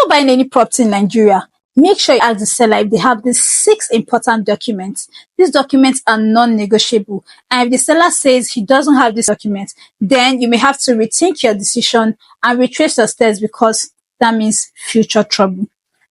buying any property in Nigeria, make sure you ask the seller if they have these 6 important documents. These documents are non-negotiable. And if the seller says he doesn't have these documents, then you may have to rethink your decision and retrace your steps, because that means future trouble.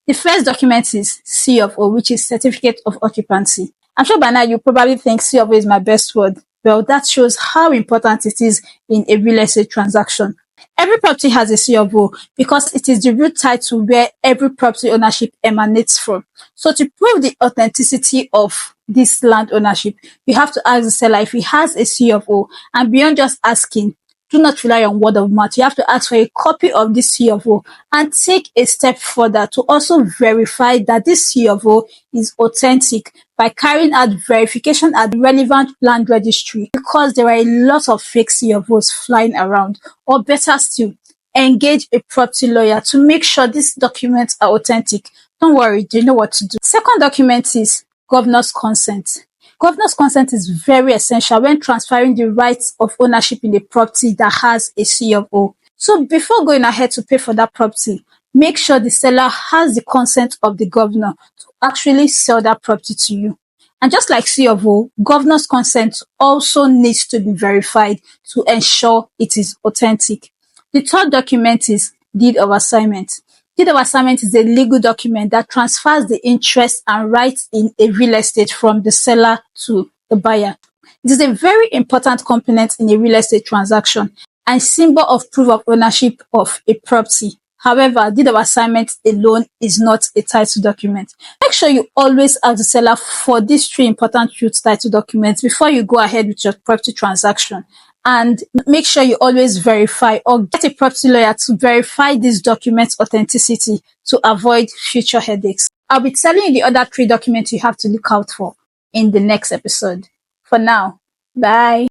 The first document is C of O, which is Certificate of Occupancy. I'm sure by now you probably think C of O is my best word. Well, that shows how important it is in a real estate transaction. Every property has a C of O because it is the root title where every property ownership emanates from. So to prove the authenticity of this land ownership, you have to ask the seller if he has a C of O. And beyond just asking, do not rely on word of mouth. You have to ask for a copy of this C of O and take a step further to also verify that this C of O is authentic by carrying out verification at the relevant land registry, because there are a lot of fake C of Os flying around. Or better still, engage a property lawyer to make sure these documents are authentic. Don't worry, they know what to do. Second document is governor's consent. Governor's consent is very essential when transferring the rights of ownership in a property that has a C of O. So before going ahead to pay for that property, make sure the seller has the consent of the governor to actually sell that property to you. And just like C of O, governor's consent also needs to be verified to ensure it is authentic. The third document is deed of assignment. Deed of assignment is a legal document that transfers the interest and rights in a real estate from the seller to the buyer. It is a very important component in a real estate transaction and symbol of proof of ownership of a property. However, deed of assignment alone is not a title document. Make sure you always ask the seller for these 3 important root title documents before you go ahead with your property transaction. And make sure you always verify or get a property lawyer to verify these documents' authenticity to avoid future headaches. I'll be telling you the other 3 documents you have to look out for in the next episode. For now, bye.